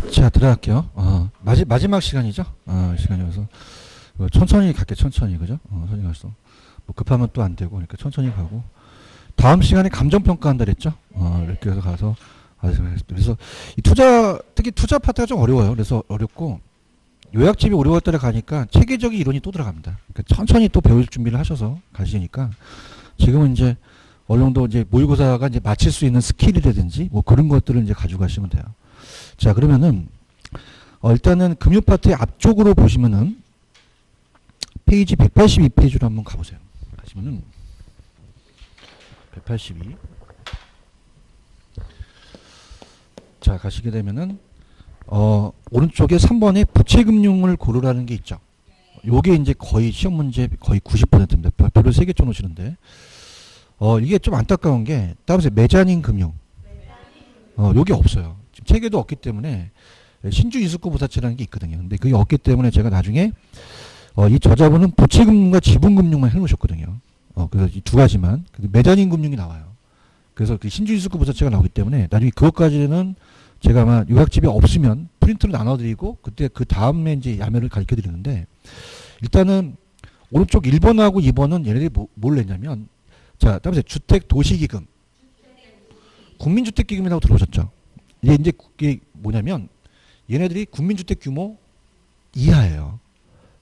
자, 들어갈게요. 마지막 시간이죠. 시간이어서 천천히 갈게. 천천히, 그죠? 천천히 가서 뭐 급하면 또 안 되고, 그러니까 천천히 가고. 다음 시간에 감정 평가한다 그랬죠. 이렇게 해서 가서 그래서 이 특히 투자 파트가 좀 어려워요. 그래서 어렵고 요약집이 5, 6월달에 가니까 체계적인 이론이 또 들어갑니다. 그러니까 천천히 또 배울 준비를 하셔서 가시니까 지금은 이제 어느 정도 이제 모의고사가 이제 마칠 수 있는 스킬이라든지 뭐 그런 것들을 이제 가지고 가시면 돼요. 자, 그러면은 일단은 금융 파트의 앞쪽으로 보시면은 페이지 182페이지로 한번 가보세요. 가시면은 182. 자, 가시게 되면은 오른쪽에 3번에 부채금융을 고르라는 게 있죠. 요게 이제 거의 시험 문제 거의 90%입니다. 별로 3개 쳐놓으시는데 이게 좀 안타까운 게 다음에 메자닌 금융 요게 없어요. 지금 체계도 없기 때문에 신주 이수구 부사채라는 게 있거든요. 근데 그게 없기 때문에 제가 나중에 이 저자분은 부채금융과 지분금융만 해놓으셨거든요. 그래서 이 두 가지만 메자닌 금융이 나와요. 그래서 그 신주 이수구 부사채가 나오기 때문에 나중에 그것까지는 제가 아마 요약집이 없으면 프린트를 나눠드리고 그때 그 다음에 이제 야매를 가르쳐 드리는데 일단은 오른쪽 1번하고 2번은 얘네들이 뭘 냈냐면 자, 다음에 주택 도시기금 국민주택기금이라고 들어보셨죠? 이제 그게 뭐냐면 얘네들이 국민주택 규모 이하예요.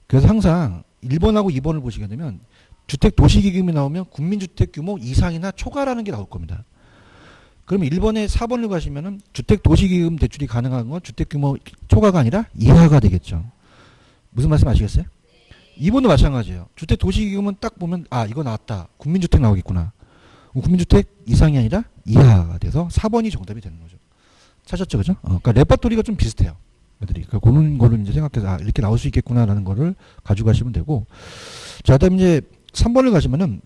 그래서 항상 1번하고 2번을 보시게 되면 주택 도시기금이 나오면 국민주택 규모 이상이나 초과라는 게 나올 겁니다. 그러면 1번에 4번을 가시면은 주택 도시기금 대출이 가능한 건 주택 규모 초과가 아니라 이하가 되겠죠. 무슨 말씀 아시겠어요? 2번도 마찬가지예요. 주택 도시기금은 딱 보면 이거 나왔다. 국민주택 나오겠구나. 국민주택 이상이 아니라 이하가 돼서 4번이 정답이 되는 거죠. 찾았죠, 그죠? 그러니까 레파토리가 좀 비슷해요. 애들이. 그러니까 그런 거를 이제 생각해서 이렇게 나올 수 있겠구나라는 거를 가지고 가시면 되고. 자, 그다음 이제 3번을 가시면은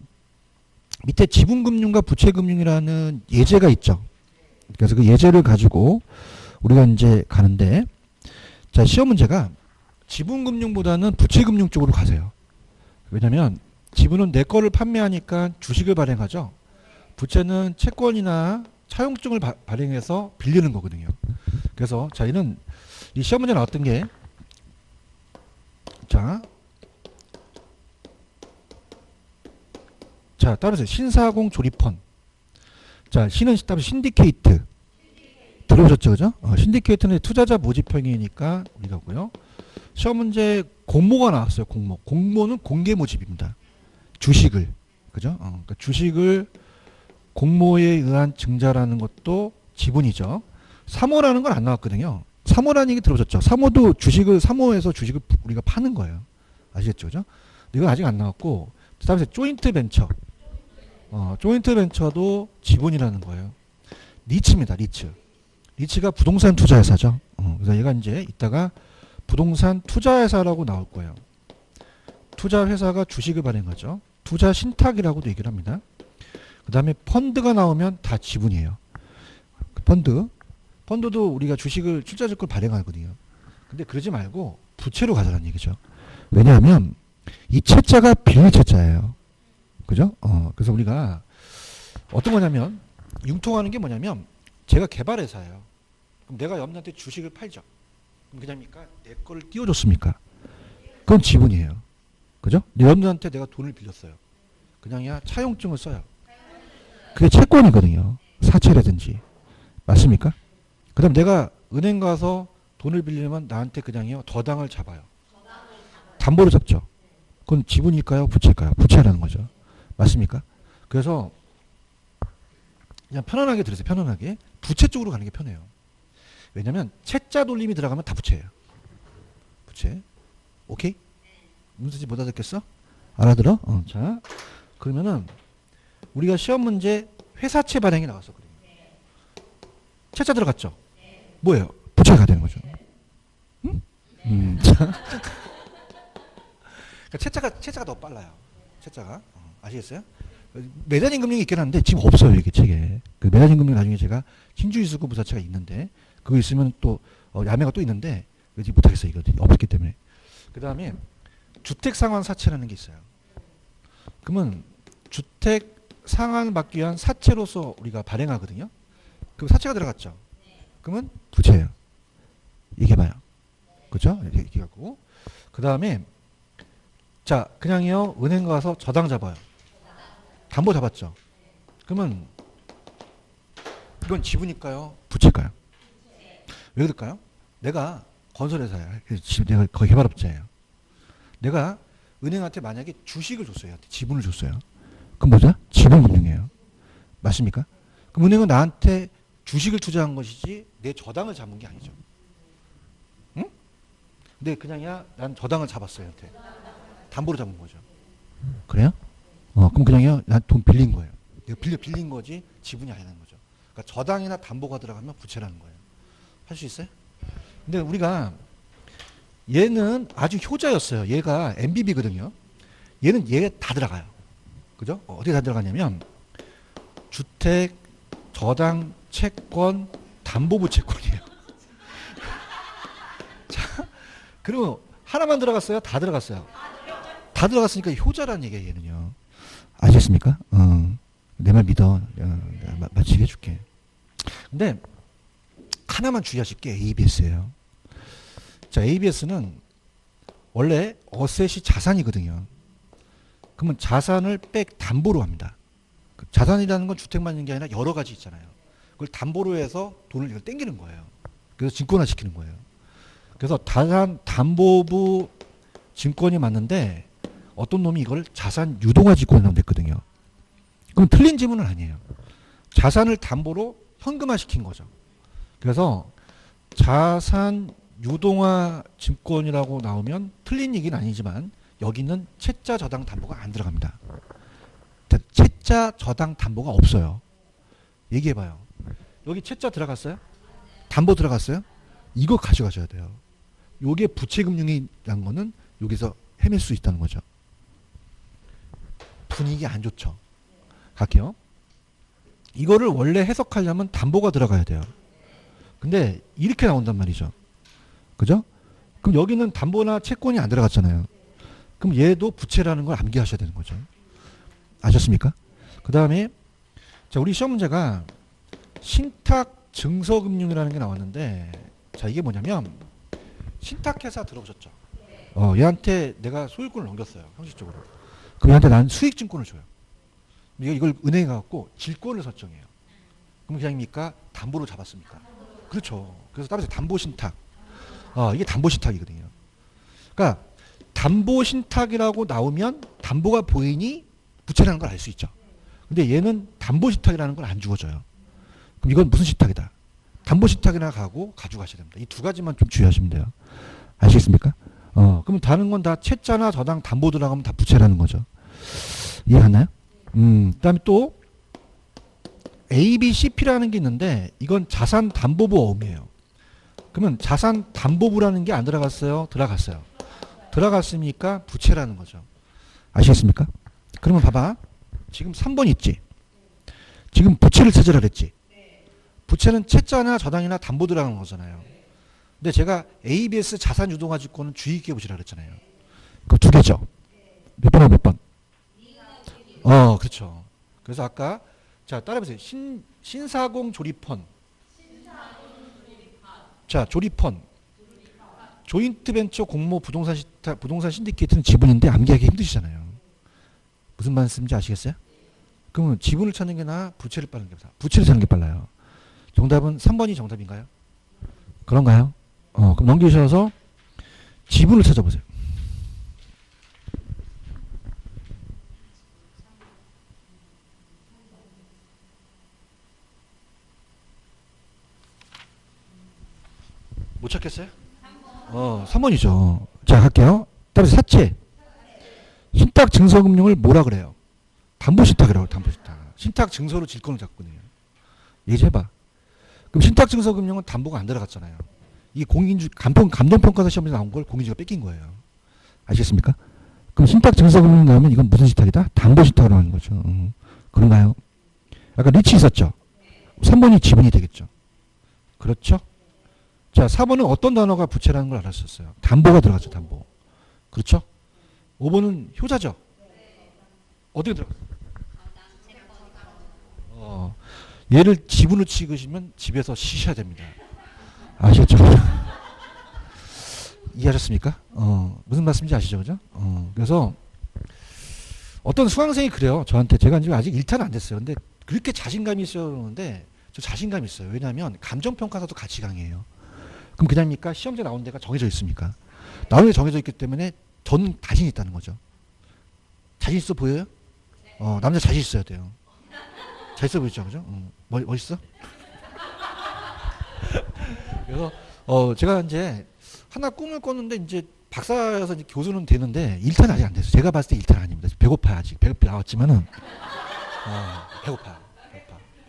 밑에 지분금융과 부채금융이라는 예제가 있죠. 그래서 그 예제를 가지고 우리가 이제 가는데, 자, 시험 문제가 지분금융보다는 부채금융 쪽으로 가세요. 왜냐면 지분은 내 거를 판매하니까 주식을 발행하죠. 부채는 채권이나 차용증을 발행해서 빌리는 거거든요. 그래서 자, 이 시험 문제 나왔던 게 자, 따라서 신사공 조립펀. 자, 신은 따로 신디케이트. 들어보셨죠, 그죠? 신디케이트는 투자자 모집형이니까 우리가고요. 시험 문제 공모가 나왔어요. 공모는 공개 모집입니다. 주식을, 그죠? 그러니까 주식을 공모에 의한 증자라는 것도 지분이죠. 사모라는 건 안 나왔거든요. 사모라는 얘기 들어보셨죠? 사모도 사모에서 주식을 우리가 파는 거예요. 아시겠죠, 그죠? 이건 아직 안 나왔고, 그다음에 조인트 벤처. 조인트 벤처도 지분이라는 거예요. 리츠입니다. 리츠가 부동산 투자회사죠. 그래서 얘가 이제 이따가 부동산 투자회사라고 나올 거예요. 투자회사가 주식을 발행하죠. 투자 신탁이라고도 얘기를 합니다. 그 다음에 펀드가 나오면 다 지분이에요. 펀드도 우리가 주식을 출자증권 발행하거든요. 근데 그러지 말고 부채로 가자는 얘기죠. 왜냐하면 이 채자가 비밀 채자예요. 그죠? 그래서 우리가 어떤 거냐면 융통하는 게 뭐냐면 제가 개발회사예요. 그럼 내가 여러분한테 주식을 팔죠. 그럼 그냥입니까? 내 거를 띄워줬습니까? 그건 지분이에요. 그죠? 여러분한테 내가 돈을 빌렸어요. 그냥이야 차용증을 써요. 그게 채권이거든요. 사채라든지. 맞습니까? 그 다음 내가 은행 가서 돈을 빌리면 나한테 그냥이요 더당을 잡아요. 담보로 잡죠. 그건 지분일까요? 부채일까요? 부채라는 거죠. 맞습니까? 그래서 그냥 편안하게 들으세요. 편안하게. 부채 쪽으로 가는 게 편해요. 왜냐면 채자 돌림이 들어가면 다 부채예요. 부채. 오케이? 무슨 못 알아듣겠어? 알아들어? 자, 그러면은 우리가 시험 문제 회사채 발행이 나왔었거든요. 채자 들어갔죠? 뭐예요? 부채가 가야 되는 거죠. 응? 그러니까 채자가 더 빨라요. 채자가. 아시겠어요? 매달린 금융이 있긴 한데 지금 없어요. 이게 책에. 그 매달린 금융 나중에 제가 신주이수구 부사채가 있는데 그거 있으면 또 야매가 또 있는데 못하겠어요. 이거 없기 때문에. 그 다음에 주택 상환 사채라는 게 있어요. 그러면 주택 상환 받기 위한 사채로서 우리가 발행하거든요. 그럼 사채가 들어갔죠. 그러면 부채예요. 그죠? 이렇게 갖고. 그 다음에, 자, 그냥요, 은행 가서 저당 잡아요. 담보 잡았죠? 그러면, 이건 지분일까요? 부채일까요? 왜 그럴까요? 내가 건설회사야. 내가 거의 개발업자예요. 내가 은행한테 만약에 주식을 줬어요. 지분을 줬어요. 그럼 뭐죠? 지분금융이에요. 맞습니까? 그럼 은행은 나한테 주식을 투자한 것이지 내 저당을 잡은 게 아니죠. 응? 근데 그냥야 난 저당을 잡았어요. 한테. 담보로 잡은 거죠. 그래요? 그럼 그냥요 난 돈 빌린 거예요. 내가 빌린 거지 지분이 아니라는 거죠. 그러니까 저당이나 담보가 들어가면 부채라는 거예요. 할 수 있어요? 근데 우리가 얘는 아주 효자였어요. 얘가 MBB거든요. 얘는 얘 다 들어가요. 그죠? 어디에 다 들어가냐면 주택, 저당, 채권, 담보부채권이에요. 자, 그리고 하나만 들어갔어요? 다 들어갔어요? 다 들어갔으니까 효자라는 얘기예요, 얘는요. 아시겠습니까? 내 말 믿어. 내가 맞히게 해줄게. 근데 하나만 주의하실 게 ABS예요. 자, ABS는 원래 어셋이 자산이거든요. 그러면 자산을 백 담보로 합니다. 자산이라는 건 주택만 있는 게 아니라 여러 가지 있잖아요. 그걸 담보로 해서 돈을 이걸 땡기는 거예요. 그래서 증권화 시키는 거예요. 그래서 자산 담보부 증권이 맞는데 어떤 놈이 이걸 자산 유동화 증권이라고 냈거든요. 그럼 틀린 지문은 아니에요. 자산을 담보로 현금화 시킨 거죠. 그래서 자산 유동화 증권이라고 나오면 틀린 얘기는 아니지만 여기는 채자 저당 담보가 안 들어갑니다. 채자 저당 담보가 없어요. 얘기해봐요. 여기 채자 들어갔어요? 담보 들어갔어요? 이거 가져가셔야 돼요. 요게 부채금융이라는 거는 여기서 헤맬 수 있다는 거죠. 분위기 안 좋죠. 갈게요. 이거를 원래 해석하려면 담보가 들어가야 돼요. 근데 이렇게 나온단 말이죠. 그죠? 그럼 여기는 담보나 채권이 안 들어갔잖아요. 그럼 얘도 부채라는 걸 암기하셔야 되는 거죠. 아셨습니까? 그 다음에 자, 우리 시험 문제가 신탁 증서금융이라는 게 나왔는데 자, 이게 뭐냐면 신탁회사 들어보셨죠? 얘한테 내가 소유권을 넘겼어요. 형식적으로. 그럼 얘한테 난 수익증권을 줘요. 이걸 은행에 가갖고 질권을 설정해요. 그럼 그냥입니까? 담보로 잡았습니까? 그렇죠. 그래서 따라서 담보신탁. 이게 담보신탁이거든요. 그러니까 담보신탁이라고 나오면 담보가 보이니 부채라는 걸 알 수 있죠. 근데 얘는 담보신탁이라는 걸 안 주어져요. 그럼 이건 무슨 신탁이다? 담보신탁이나 가고 가져가셔야 됩니다. 이 두 가지만 좀 주의하시면 돼요. 아시겠습니까? 그럼 다른 건 다 채자나 저당 담보 들어가면 다 부채라는 거죠. 이해하나요? 그다음에 또 ABCP라는 게 있는데 이건 자산 담보부 어음이에요. 그러면 자산 담보부라는 게 안 들어갔어요? 들어갔어요. 들어갔으니까 부채라는 거죠. 아시겠습니까? 그러면 봐봐. 지금 3번 있지? 지금 부채를 찾으라 그랬지? 부채는 채자나 저당이나 담보 들어가는 거잖아요. 근데 제가 ABS 자산 유동화 증권은 주의 있게 보시라 그랬잖아요. 그 두 개죠? 몇 번하고 몇 번? 그렇죠. 그래서 아까 자, 따라해보세요. 신사공 조립헌. 자, 조립헌. 조인트 벤처 공모 부동산 신디케이트는 지분인데 암기하기 힘드시잖아요. 무슨 말씀인지 아시겠어요? 그러면 지분을 찾는 게 나아? 부채를 빠는 게 나아? 부채를 찾는 게 빨라요. 정답은 3번이 정답인가요? 그런가요? 그럼 넘기셔서 지분을 찾아보세요. 못 찾겠어요? 3번이죠. 자, 할게요. 따라서 사채. 신탁 증서금융을 뭐라 그래요? 담보신탁이라고, 담보신탁. 신탁 증서로 질권을 잡거든요. 얘기 좀 해봐. 그럼 신탁 증서금융은 담보가 안 들어갔잖아요. 이게 감동평가사 시험에서 나온 걸 공인주가 뺏긴 거예요. 아시겠습니까? 그럼 신탁 증서금융 나오면 이건 무슨 신탁이다? 담보신탁으로 하는 거죠. 그런가요? 아까 리치 있었죠? 3번이 지분이 되겠죠. 그렇죠? 자, 4번은 어떤 단어가 부채라는 걸 알았었어요. 담보가 들어갔죠, 담보. 그렇죠? 5번은 효자죠? 어디에 들어갔어요? 얘를 지분으로 찍으시면 집에서 쉬셔야 됩니다. 아시겠죠? 이해하셨습니까? 무슨 말씀인지 아시죠? 그죠? 그래서 어떤 수강생이 그래요. 저한테 제가 지금 아직 1탄은 안 됐어요. 근데 그렇게 자신감이 있어요 그러는데 저 자신감이 있어요. 왜냐하면 감정평가사도 같이 강의해요. 그럼 그냥입니까? 시험제 나온 데가 정해져 있습니까? 나온 데 정해져 있기 때문에 저는 자신 있다는 거죠. 자신 있어 보여요? 남자 자신 있어야 돼요. 잘 있어 보이죠? 그죠? 멋있어? 그래서 제가 이제 하나 꿈을 꿨는데 이제 박사여서 이제 교수는 되는데 1탄 아직 안 됐어요. 제가 봤을 때 1탄 아닙니다. 배고파요 아직. 배고파 나왔지만은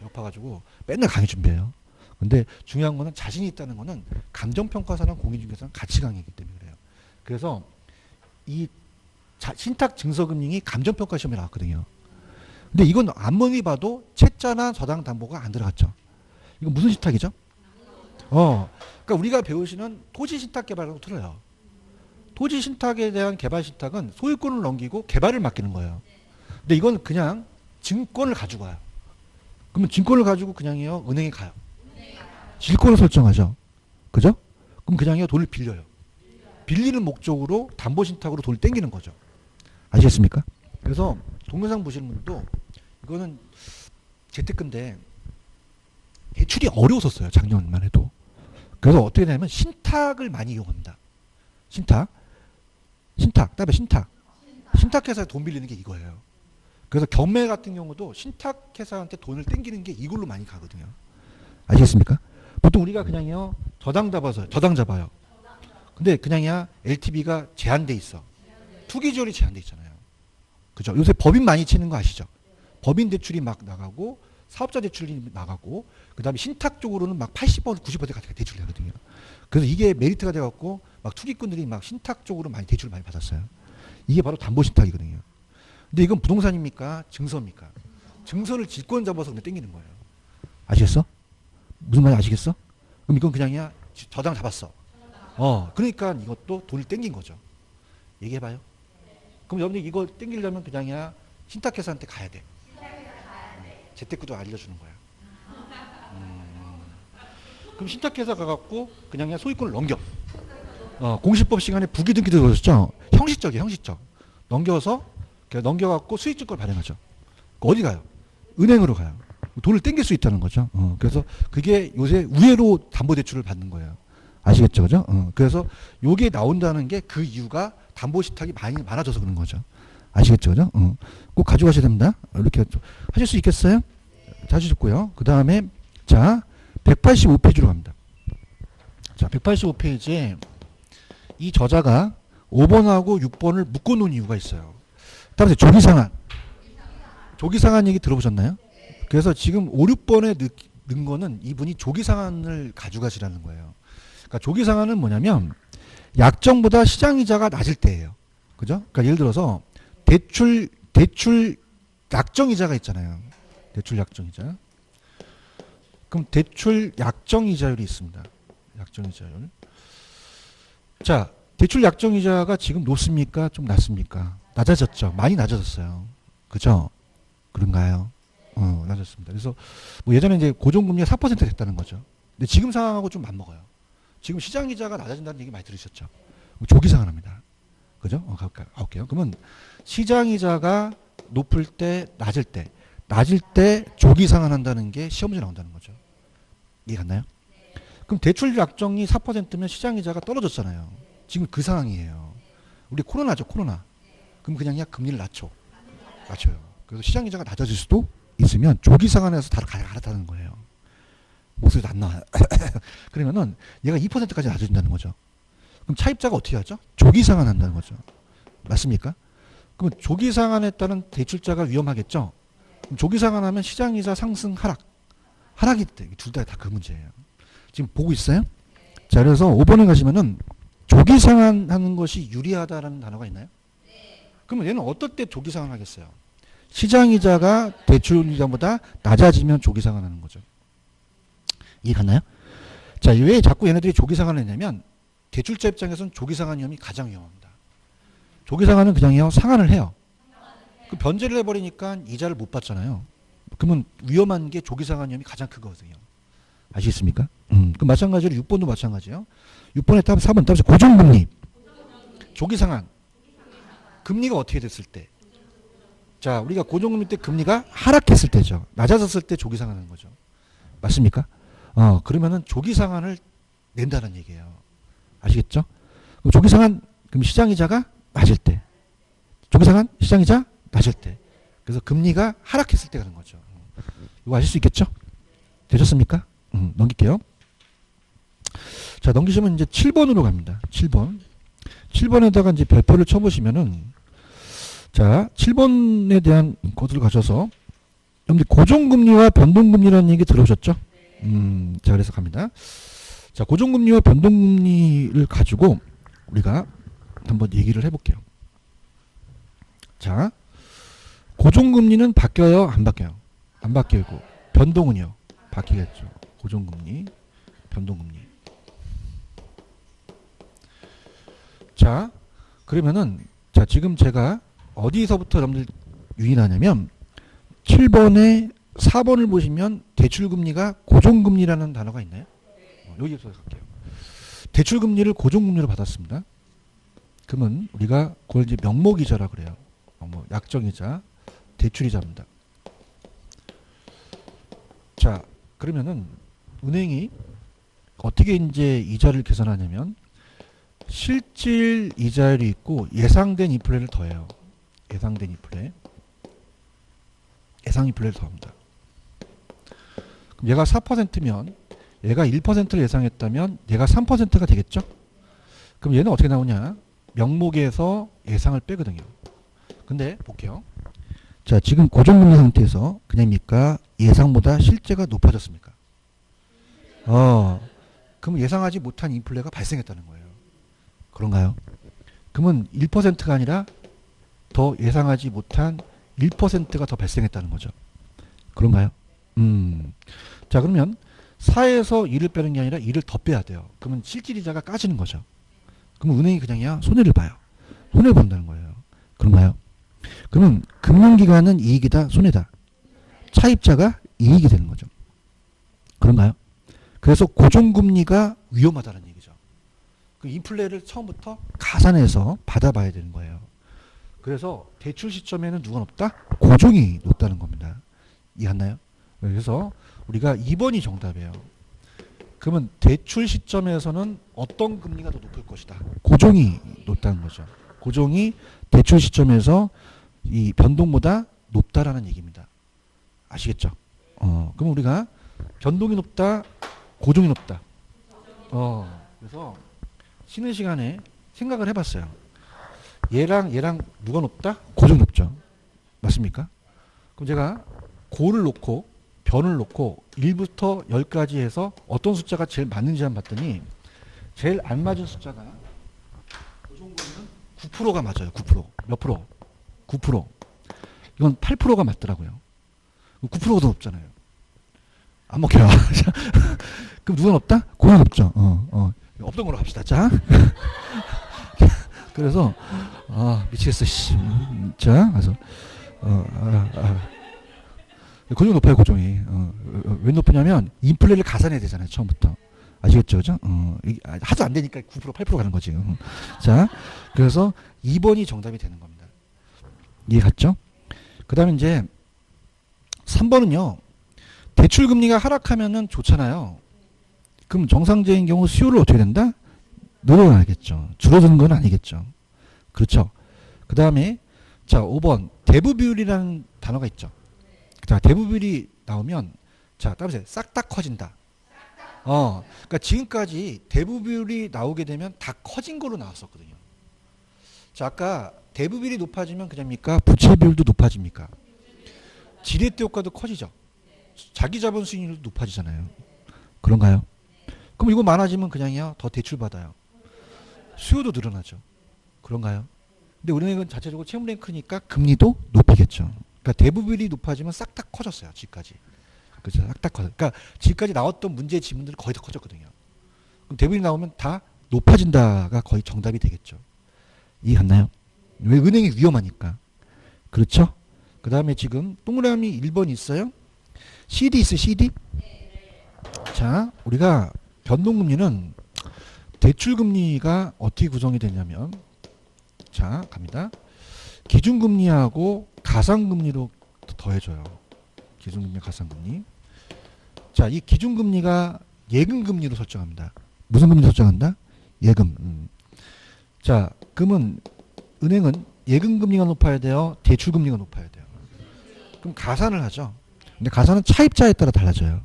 배고파가지고 맨날 강의 준비해요. 근데 중요한 거는 자신이 있다는 거는 감정평가사랑 공인중개사랑 같이 강의이기 때문에 그래요. 그래서 이 신탁 증서금융이 감정평가 시험에 나왔거든요. 근데 이건 아무리 봐도 채자나 저당 담보가 안 들어갔죠. 이거 무슨 신탁이죠? 그러니까 우리가 배우시는 토지 신탁 개발하고 틀려요. 토지 신탁에 대한 개발 신탁은 소유권을 넘기고 개발을 맡기는 거예요. 근데 이건 그냥 증권을 가지고 와요. 그러면 증권을 가지고 그냥요 은행에 가요. 질권을 설정하죠. 그죠? 그럼 그냥요 돈을 빌려요. 빌리는 목적으로 담보신탁으로 돈을 땡기는 거죠. 아시겠습니까? 그래서 동영상 보시는 분도 이거는 재테크인데 대출이 어려웠었어요. 작년만 해도. 그래서 어떻게 되냐면 신탁을 많이 이용합니다. 신탁. 그다음에 신탁회사에 돈 빌리는 게 이거예요. 그래서 경매 같은 경우도 신탁회사한테 돈을 땡기는 게 이걸로 많이 가거든요. 아시겠습니까? 보통 우리가 그냥요 저당 잡아요. 근데 그냥이야 LTV가 제한돼 있어. 투기절이 제한돼 있잖아요. 그죠? 요새 법인 많이 치는 거 아시죠? 법인 대출이 막 나가고 사업자 대출이 나가고 그다음에 신탁 쪽으로는 막 80%, 90%까지 대출을 하거든요. 그래서 이게 메리트가 돼갖고 막 투기꾼들이 막 신탁 쪽으로 많이 대출을 많이 받았어요. 이게 바로 담보신탁이거든요. 근데 이건 부동산입니까? 증서입니까? 증서를 질권 잡아서 그냥 땡기는 거예요. 아시겠어? 무슨 말인지 아시겠어? 그럼 이건 그냥이야 저당 잡았어. 그러니까 이것도 돈을 땡긴 거죠. 얘기해봐요. 그럼 여러분들 이거 땡기려면 그냥이야 신탁회사한테 가야 돼. 재테크도 알려주는 거야. 그럼 신탁회사 가갖고 그냥이야 소유권을 넘겨. 공시법 시간에 부기등기 들어오셨죠? 형식적이에요, 형식적. 넘겨갖고 수익증권을 발행하죠. 어디 가요? 은행으로 가요. 돈을 땡길 수 있다는 거죠. 그래서 그게 요새 우회로 담보대출을 받는 거예요. 아시겠죠? 그죠? 그래서 요게 나온다는 게 그 이유가 담보신탁이 많아져서 그런 거죠. 아시겠죠? 그죠? 꼭 가져가셔야 됩니다. 이렇게 하실 수 있겠어요? 잘 하셨고요. 그 다음에, 자, 185페이지로 갑니다. 자, 185페이지에 이 저자가 5번하고 6번을 묶어 놓은 이유가 있어요. 따라서 조기상한 얘기 들어보셨나요? 그래서 지금 5, 6번에 넣은 거는 이분이 조기상한을 가져가시라는 거예요. 그러니까 조기상한은 뭐냐면 약정보다 시장이자가 낮을 때예요. 그죠? 그러니까 예를 들어서 대출 약정이자가 있잖아요. 대출 약정이자. 그럼 대출 약정이자율이 있습니다. 약정이자율. 자, 대출 약정이자가 지금 높습니까? 좀 낮습니까? 낮아졌죠. 많이 낮아졌어요. 그죠? 그런가요? 낮았습니다. 그래서 뭐 예전에 이제 고정금리가 4% 됐다는 거죠. 근데 지금 상황하고 좀 맞먹어요. 지금 시장이자가 낮아진다는 얘기 많이 들으셨죠? 조기상한합니다. 그죠? 가볼게요. 그러면 시장이자가 높을 때, 낮을 때 조기상한한다는 게 시험 문제 나온다는 거죠. 이해 갔나요? 그럼 대출 약정이 4%면 시장이자가 떨어졌잖아요. 지금 그 상황이에요. 우리 코로나죠, 코로나. 그럼 그냥 금리를 낮춰요. 그래서 시장이자가 낮아질 수도 있으면 조기상한해서 다 갈아타는 거예요. 목소리도 안 나와요. 그러면은 얘가 2%까지 낮아진다는 거죠. 그럼 차입자가 어떻게 하죠? 조기상한한다는 거죠. 맞습니까? 그럼 조기상한했다는 대출자가 위험하겠죠? 그럼 조기상한하면 시장이자 상승 하락이 둘 다 그 문제예요. 지금 보고 있어요? 자, 그래서 5번에 가시면은 조기상한하는 것이 유리하다라는 단어가 있나요? 그러면 얘는 어떨 때 조기상한하겠어요? 시장이자가 대출이자보다 낮아지면 조기상한하는 거죠. 이해 갔나요? 자, 왜 자꾸 얘네들이 조기상한을 했냐면 대출자 입장에서는 조기상한 위험이 가장 위험합니다. 조기상한은 그냥요 상한을 해요. 그 변제를 해버리니까 이자를 못 받잖아요. 그러면 위험한 게 조기상한 위험이 가장 크거든요. 아시겠습니까? 그 마찬가지로 6번도 마찬가지예요. 6번에 답 4번 답에서 고정금리. 조기 상한. 금리가 어떻게 됐을 때? 자, 우리가 고정금리 때 금리가 하락했을 때죠. 낮아졌을 때 조기 상한하는 거죠. 맞습니까? 그러면은 조기 상한을 낸다는 얘기예요. 아시겠죠? 그럼 조기 상한, 그럼 시장이자가 낮을 때. 조기 상한, 시장이자 낮을 때. 그래서 금리가 하락했을 때 가는 거죠. 이거 아실 수 있겠죠? 되셨습니까? 넘길게요. 자, 넘기시면 이제 7번으로 갑니다. 7번. 7번에다가 이제 별표를 쳐보시면은, 자, 7번에 대한 코드를 가셔서, 여러분들 고정금리와 변동금리라는 얘기 들어오셨죠? 자, 그래서 갑니다. 자, 고정금리와 변동금리를 가지고 우리가 한번 얘기를 해볼게요. 자, 고정금리는 바뀌어요? 안 바뀌어요? 안 바뀌고, 변동은요? 바뀌겠죠. 고정금리, 변동금리. 자, 그러면은, 자, 지금 제가 어디서부터 여러분들 유인하냐면, 7번에 4번을 보시면 대출금리가 고정금리라는 단어가 있나요? 여기서 갈게요. 대출금리를 고정금리로 받았습니다. 그러면 우리가 그걸 이제 명목이자라 그래요. 뭐 약정이자, 대출이자입니다. 자, 그러면은 은행이 어떻게 이제 이자를 계산하냐면 실질 이자율이 있고 예상된 인플레를 더해요. 예상된 인플레. 예상 인플레를 더합니다. 그럼 얘가 4%면 얘가 1%를 예상했다면 얘가 3%가 되겠죠? 그럼 얘는 어떻게 나오냐? 명목에서 예상을 빼거든요. 근데 볼게요. 자, 지금 고정금리 상태에서 그냥입니까? 예상보다 실제가 높아졌습니까? 그럼 예상하지 못한 인플레가 발생했다는 거예요. 그런가요? 그러면 1%가 아니라 더 예상하지 못한 1%가 더 발생했다는 거죠. 그런가요? 자, 그러면 4에서 2를 빼는 게 아니라 2를 더 빼야 돼요. 그러면 실질이자가 까지는 거죠. 그럼 은행이 그냥요 손해를 봐요. 손해를 본다는 거예요. 그런가요? 그러면 금융기관은 이익이다, 손해다. 차입자가 이익이 되는 거죠. 그런가요? 그래서 고정금리가 위험하다는 얘기죠. 그 인플레를 처음부터 가산해서 받아봐야 되는 거예요. 그래서 대출 시점에는 누가 높다? 고정이 높다는 겁니다. 이해했나요? 그래서 우리가 2번이 정답이에요. 그러면 대출 시점에서는 어떤 금리가 더 높을 것이다? 고정이 높다는 거죠. 고정이 대출 시점에서 이 변동보다 높다라는 얘기입니다. 아시겠죠? 그럼 우리가 변동이 높다, 고정이 높다. 그래서 쉬는 시간에 생각을 해봤어요. 얘랑 누가 높다? 고정이 높죠. 맞습니까? 그럼 제가 고를 놓고 변을 놓고 1부터 10까지 해서 어떤 숫자가 제일 맞는지 한번 봤더니 제일 안 맞은 숫자가 고정금리는 9%가 맞아요. 9%. 몇 프로? 9%. 이건 8%가 맞더라고요. 9%가 더 높잖아요. 안 먹혀요. 그럼 누가 높다? 고정이 높죠. 없던 걸로 합시다. 자. 그래서 미치겠어. 씨. 자, 그래서 고정이 높아요. 고정이. 왜 높으냐면 인플레를 가산해야 되잖아요. 처음부터. 아시겠죠? 그죠? 하도 안 되니까 9% 8% 가는 거지. 자, 그래서 2번이 정답이 되는 겁니다. 이해 갔죠? 그 다음에 이제 3번은요. 대출금리가 하락하면은 좋잖아요. 그럼 정상적인 경우 수요를 어떻게 된다? 늘어나겠죠. 줄어드는 건 아니겠죠. 그렇죠. 그 다음에 자 5번 대부 비율이라는 단어가 있죠. 자 대부 비율이 나오면 자 따보세요. 싹 다 커진다. 그러니까 지금까지 대부 비율이 나오게 되면 다 커진 걸로 나왔었거든요. 자 아까 대부 비율이 높아지면 그냥입니까? 부채 비율도 높아집니까? 지렛대 효과도 커지죠. 자기 자본 수익률도 높아지잖아요. 그런가요? 그럼 이거 많아지면 그냥요 더 대출 받아요. 수요도 늘어나죠. 그런가요? 근데 우리은행은 자체적으로 채무량이 크니까 금리도 높이겠죠. 그러니까 대부분이 높아지면 싹 다 커졌어요. 지금까지. 그죠? 싹 다 커져. 그러니까 지금까지 나왔던 문제의 지문들은 거의 다 커졌거든요. 그럼 대부분이 나오면 다 높아진다가 거의 정답이 되겠죠. 이해 갔나요? 왜 은행이 위험하니까. 그렇죠? 그 다음에 지금 동그라미 1번 있어요? CD 있어요? CD? 자, 우리가 변동금리는 대출금리가 어떻게 구성이 되냐면 자, 갑니다. 기준금리하고 가상금리로 더해줘요. 기준금리, 가상금리. 자, 이 기준금리가 예금금리로 설정합니다. 무슨 금리로 설정한다? 예금. 자, 그러면 은행은 예금금리가 높아야 돼요? 대출금리가 높아야 돼요? 그럼 가산을 하죠. 근데 가산은 차입자에 따라 달라져요.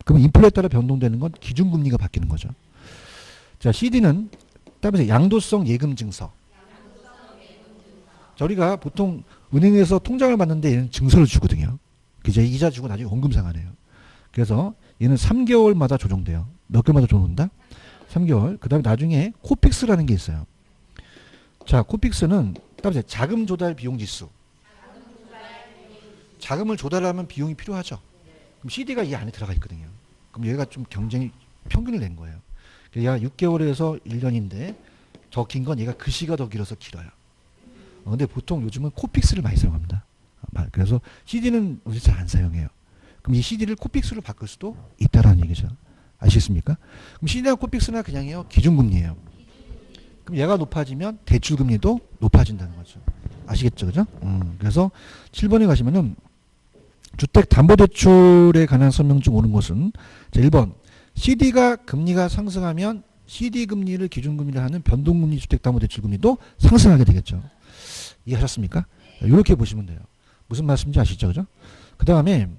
그러면 인플레에 따라 변동되는 건 기준금리가 바뀌는 거죠. 자, CD는 따라서 양도성 예금증서. 저희가 보통 은행에서 통장을 받는데 얘는 증서를 주거든요. 이제 이자 주고 나중에 원금 상환해요. 그래서 얘는 3개월마다 조정돼요. 몇 개월마다 조정된다? 3개월. 그 다음에 나중에 코픽스라는 게 있어요. 자, 코픽스는 따라서 자금 조달 비용 지수. 자금을 조달하면 비용이 필요하죠. 그럼 CD가 이 안에 들어가 있거든요. 그럼 얘가 좀 경쟁이 평균을 낸 거예요. 얘가 6개월에서 1년인데 더 긴 건 얘가 글씨가 더 길어서 길어요. 근데 보통 요즘은 코픽스를 많이 사용합니다. 그래서 CD는 우리 잘 안 사용해요. 그럼 이 CD를 코픽스로 바꿀 수도 있다라는 얘기죠. 아시겠습니까? 그럼 CD나 코픽스나 그냥이요. 기준금리예요. 그럼 얘가 높아지면 대출금리도 높아진다는 거죠. 아시겠죠? 그죠? 그래서 7번에 가시면은 주택담보대출에 관한 설명 중 옳은 것은 자, 1번 CD가 금리가 상승하면 CD 금리를 기준금리로 하는 변동금리 주택담보대출금리도 상승하게 되겠죠. 이해하셨습니까? 이렇게 보시면 돼요. 무슨 말씀인지 아시죠? 그죠? 그 다음에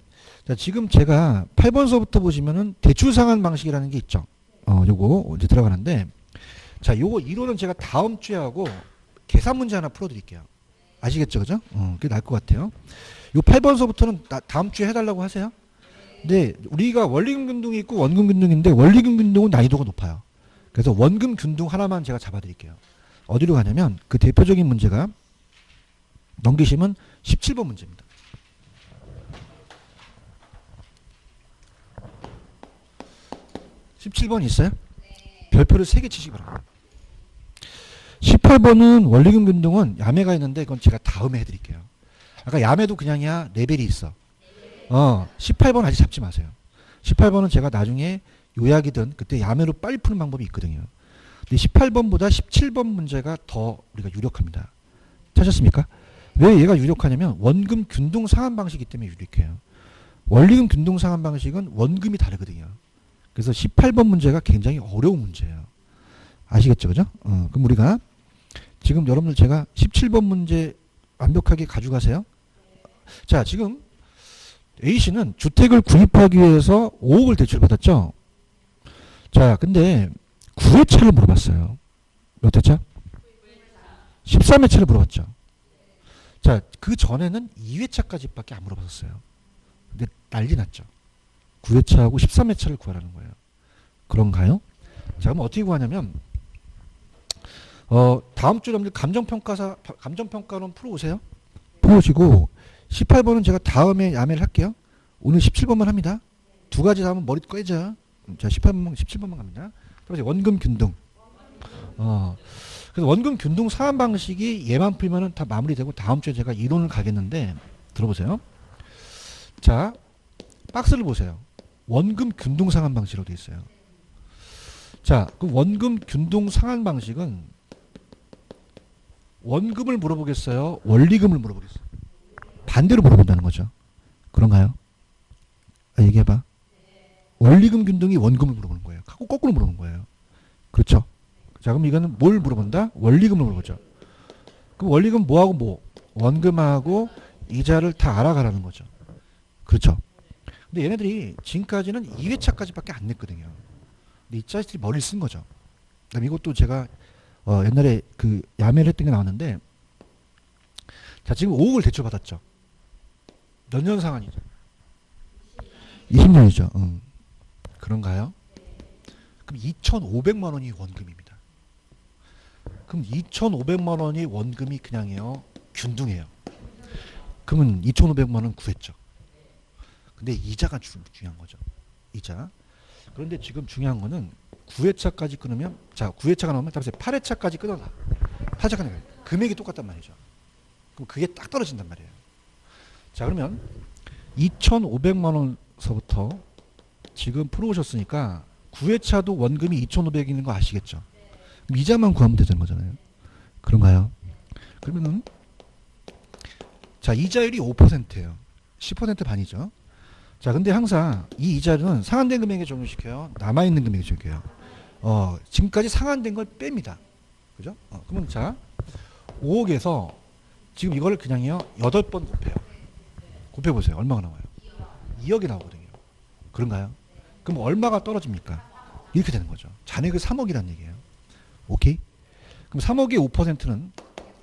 지금 제가 8번서부터 보시면은 대출 상환 방식이라는 게 있죠. 요거 이제 들어가는데 자, 요거 이론은 제가 다음 주에 하고 계산 문제 하나 풀어드릴게요. 아시겠죠? 그죠? 그게 나을 것 같아요. 요 8번서부터는 다음 주에 해달라고 하세요. 근데 우리가 원리금 균등이 있고 원금 균등인데 원리금 균등은 난이도가 높아요. 그래서 원금 균등 하나만 제가 잡아드릴게요. 어디로 가냐면 그 대표적인 문제가 넘기시면 17번 문제입니다. 17번 있어요? 별표를 3개 치시기 바랍니다. 18번은 원리금 균등은 야매가 있는데 그건 제가 다음에 해드릴게요. 아까 야매도 그냥이야 레벨이 있어. 18번 아직 잡지 마세요. 18번은 제가 나중에 요약이든 그때 야매로 빨리 푸는 방법이 있거든요. 근데 18번보다 17번 문제가 더 우리가 유력합니다. 찾았습니까? 왜 얘가 유력하냐면 원금 균등 상환 방식이기 때문에 유력해요. 원리금 균등 상환 방식은 원금이 다르거든요. 그래서 18번 문제가 굉장히 어려운 문제예요. 아시겠죠? 그죠? 그럼 우리가 지금 여러분들 제가 17번 문제 완벽하게 가져가세요. 자, 지금 A씨는 주택을 구입하기 위해서 5억을 대출받았죠? 자, 근데 9회차를 물어봤어요. 몇 회차? 13회차를 물어봤죠. 자, 그 전에는 2회차까지밖에 안 물어봤었어요. 근데 난리 났죠. 9회차하고 13회차를 구하라는 거예요. 그런가요? 자, 그럼 어떻게 구하냐면 다음 주 여러분들 감정평가론 풀어오세요. 풀어오시고 18번은 제가 다음에 야매를 할게요. 오늘 17번만 합니다. 두 가지 다 하면 머리 꿰져. 자, 17번만 갑니다. 그래서 원금 균등. 그래서 원금 균등 상환 방식이 얘만 풀면은 다 마무리되고 다음 주에 제가 이론을 가겠는데 들어보세요. 자, 박스를 보세요. 원금 균등 상환 방식으로 되어 있어요. 자, 그 원금 균등 상환 방식은 원금을 물어보겠어요? 원리금을 물어보겠어요? 반대로 물어본다는 거죠. 그런가요? 얘기해봐. 원리금 균등이 원금을 물어보는 거예요. 거꾸로 물어보는 거예요. 그렇죠? 자, 그럼 이거는 뭘 물어본다? 원리금을 물어보죠. 그럼 원리금 뭐하고 뭐? 원금하고 이자를 다 알아가라는 거죠. 그렇죠? 근데 얘네들이 지금까지는 2회차까지밖에 안 냈거든요. 근데 이 자식들이 머리를 쓴 거죠. 그다음 이것도 제가 옛날에 그 야매를 했던 게 나왔는데 자, 지금 5억을 대출받았죠. 몇 년 상환이죠? 20년이죠. 그런가요? 그럼 2,500만 원이 원금입니다. 그럼 2,500만 원이 원금이 그냥이에요? 균등해요. 그러면 2,500만 원 구했죠. 근데 이자가 중요한 거죠. 이자. 그런데 지금 중요한 거는 9회차까지 끊으면 자, 9회차가 나오면 8회차까지 끊어라. 8회차까지 금액이 똑같단 말이죠. 그럼 그게 딱 떨어진단 말이에요. 자, 그러면 2,500만 원서부터 지금 풀어오셨으니까 9회차도 원금이 2,500이 있는 거 아시겠죠? 그럼 이자만 구하면 되는 거잖아요. 그런가요? 그러면은 자, 이자율이 5%예요. 10% 반이죠. 자, 근데 항상 이 이자율은 상환된 금액에 적용시켜요. 남아있는 금액에 적용해요. 지금까지 상환된 걸 뺍니다. 그죠? 그러면 자, 5억에서 지금 이걸 그냥요, 8번 곱해요. 곱해보세요. 얼마가 나와요? 2억이 나오거든요. 그런가요? 그럼 얼마가 떨어집니까? 이렇게 되는 거죠. 잔액이 3억이라는 얘기예요. 오케이? 그럼 3억의 5%는,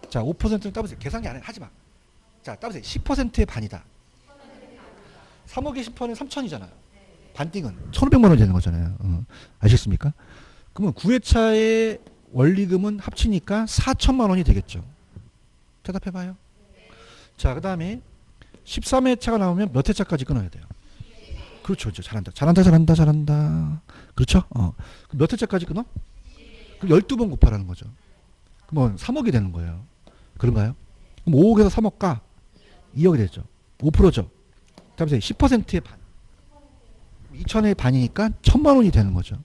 자, 5%는 따보세요. 계산기 안 해. 하지 마. 자, 따보세요. 10%의 반이다. 3억의 10%는 3천이잖아요. 반띵은 1,500만 원이 되는 거잖아요. 아시겠습니까? 그러면 9회차의 원리금은 합치니까 4천만 원이 되겠죠. 대답해봐요. 자, 그 다음에 13회차가 나오면 몇 회차까지 끊어야 돼요? 그렇죠. 잘한다. 그렇죠? 그럼 몇 회차까지 끊어? 그럼 12번 곱하라는 거죠. 그러면 3억이 되는 거예요. 그런가요? 그럼 5억에서 3억 가 2억이 되죠. 5%죠. 다음에 10%의 반. 2천의 반이니까 1,000만 원이 되는 거죠.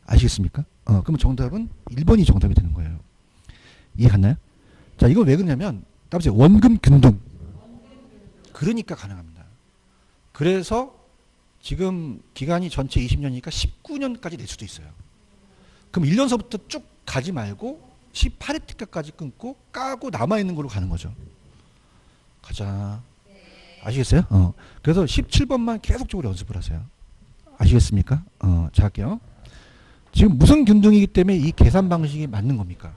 아시겠습니까? 그럼 정답은 1번이 정답이 되는 거예요. 이해 갔나요? 자, 이건 왜 그러냐면, 다음에 원금 균등. 그러니까 가능합니다. 그래서 지금 기간이 전체 20년이니까 19년까지 낼 수도 있어요. 그럼 1년서부터 쭉 가지 말고 18회까지 끊고 까고 남아있는 걸로 가는 거죠. 가자. 아시겠어요? 그래서 17번만 계속적으로 연습을 하세요. 아시겠습니까? 자, 할게요. 지금 무슨 균등이기 때문에 이 계산 방식이 맞는 겁니까?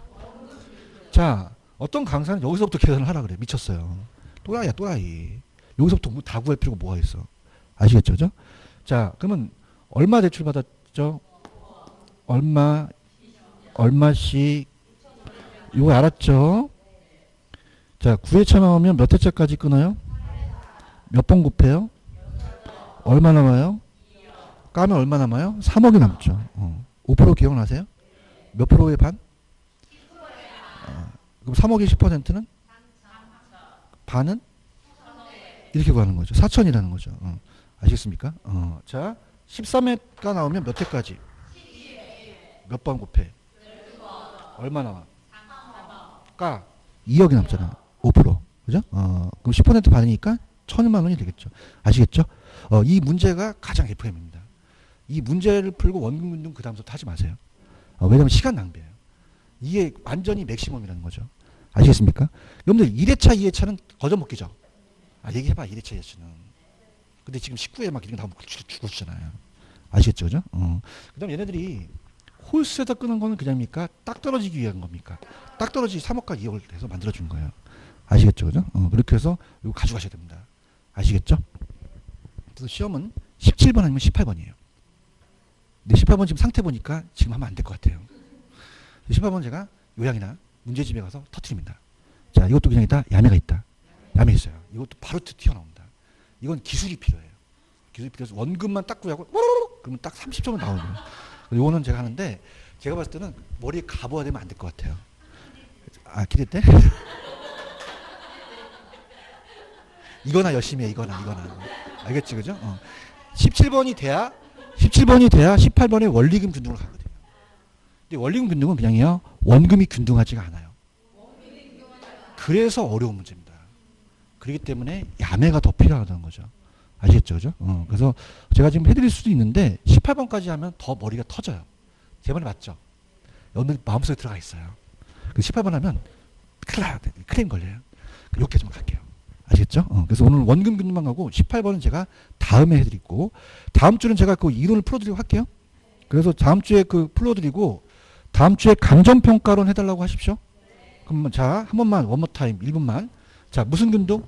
자, 어떤 강사는 여기서부터 계산을 하라 그래. 미쳤어요. 또라이야, 또라이. 여기서부터 다 구할 필요가 뭐가 있어. 아시겠죠? 그죠? 자, 그러면 얼마 대출 받았죠? 얼마씩. 이거 알았죠? 자, 9회차 나오면 몇 회차까지 끊어요? 몇 번 곱해요? 얼마 남아요? 까면 얼마 남아요? 3억이 남죠. 5% 기억나세요? 몇 프로의 반? 그럼 3억의 10%는? 반은? 이렇게 구하는 거죠. 4천이라는 거죠. 아시겠습니까? 자, 13회가 나오면 몇 회까지? 몇 번 곱해? 얼마 나와? 까? 2억이 남잖아. 5%. 그죠? 그럼 10% 반이니까 1,000만 원이 되겠죠. 아시겠죠? 이 문제가 가장 FM입니다. 이 문제를 풀고 원금 균등 그 다음부터 하지 마세요. 왜냐면 시간 낭비예요. 이게 완전히 맥시멈이라는 거죠. 아시겠습니까? 여러분들 1회차, 2회차는 거저먹기죠. 얘기해봐, 1회차, 2회차는. 근데 지금 19회 막 이런 거 다 죽었잖아요. 아시겠죠? 그죠? 그 다음 얘네들이 홀수에다 끄는 거는 그냥입니까? 딱 떨어지기 위한 겁니까? 딱 떨어지기 3억과 2억을 해서 만들어준 거예요. 아시겠죠? 그죠? 그렇게 해서 이거 가져가셔야 됩니다. 아시겠죠? 그래서 시험은 17번 아니면 18번이에요. 근데 18번 지금 상태 보니까 지금 하면 안 될 것 같아요. 18번 제가 요양이나 문제집에 가서 터트립니다. 자, 이것도 그냥 있다. 야매가 있다. 야매 있어요. 이것도 바로 튀어나온다. 이건 기술이 필요해요. 기술이 필요해서 원금만 딱 구하고 그러면 딱 30점은 나오는 거예요. 이거는 제가 하는데 제가 봤을 때는 머리에 가부가 되면 안 될 것 같아요. 기대 때? 이거나 열심히 해. 이거나. 알겠지? 그죠? 17번이 돼야 18번에 원리금 균등으로 가거든요. 근데 원리금 균등은 그냥요. 원금이 균등하지가 않아요. 그래서 어려운 문제입니다. 그렇기 때문에 야매가 더 필요하다는 거죠. 아시겠죠? 그죠? 그래서 제가 지금 해드릴 수도 있는데 18번까지 하면 더 머리가 터져요. 제 말이 맞죠? 여러분들 마음속에 들어가 있어요. 18번 하면 클레임 걸려요. 여기까지만 갈게요. 아시겠죠? 그래서 오늘 원금 균등만 가고 18번은 제가 다음에 해드리고 다음 주는 제가 그 이론을 풀어드리고 할게요. 그래서 다음 주에 그 풀어드리고 다음 주에 감정평가론 해달라고 하십시오. 그럼 자, 한 번만 원모 타임 1분만. 자, 무슨 균등?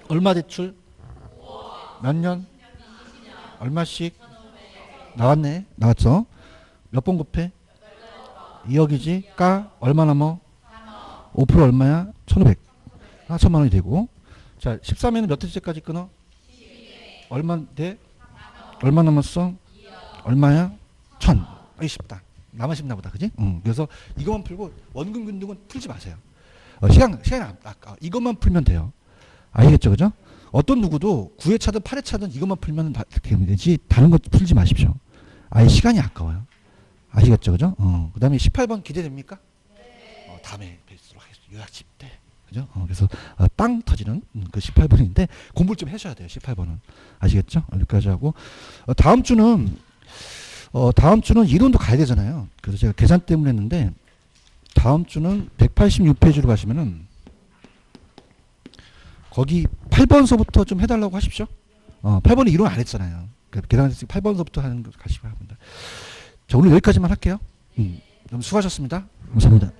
얼마 대출? 몇 년? 얼마씩? 나왔네. 나왔죠? 몇 번 곱해? 2억이지? 까? 얼마 남어? 5% 얼마야? 1,500. 4천만 원이 되고. 자, 13회는 몇 회째까지 끊어? 얼마 돼? 얼마 남았어? 얼마야? 1,000. 쉽다. 나만 쉽나 보다. 그지? 그래서 이것만 풀고 원금 균등은 풀지 마세요. 시간이 아까 이것만 풀면 돼요. 아시겠죠? 그죠? 어떤 누구도 9회차든 8회차든 이것만 풀면 되면 되지 다른 것 풀지 마십시오. 아예 시간이 아까워요. 아시겠죠? 그죠? 그 다음에 18번 기대됩니까? 다음에 뵙도록 하겠습니다. 요약집 때. 그죠? 그래서 빵 터지는 그 18번인데 공부를 좀 하셔야 돼요. 18번은. 아시겠죠? 여기까지 하고 다음 주는 이론도 가야 되잖아요. 그래서 제가 계산 때문에 했는데 다음 주는 186페이지로 가시면은 거기 8번서부터 좀 해달라고 하십시오. 8번은 이론 안 했잖아요. 계산해서 8번서부터 하는 거 가시면 합니다. 자, 오늘 여기까지만 할게요. 그럼 수고하셨습니다. 감사합니다.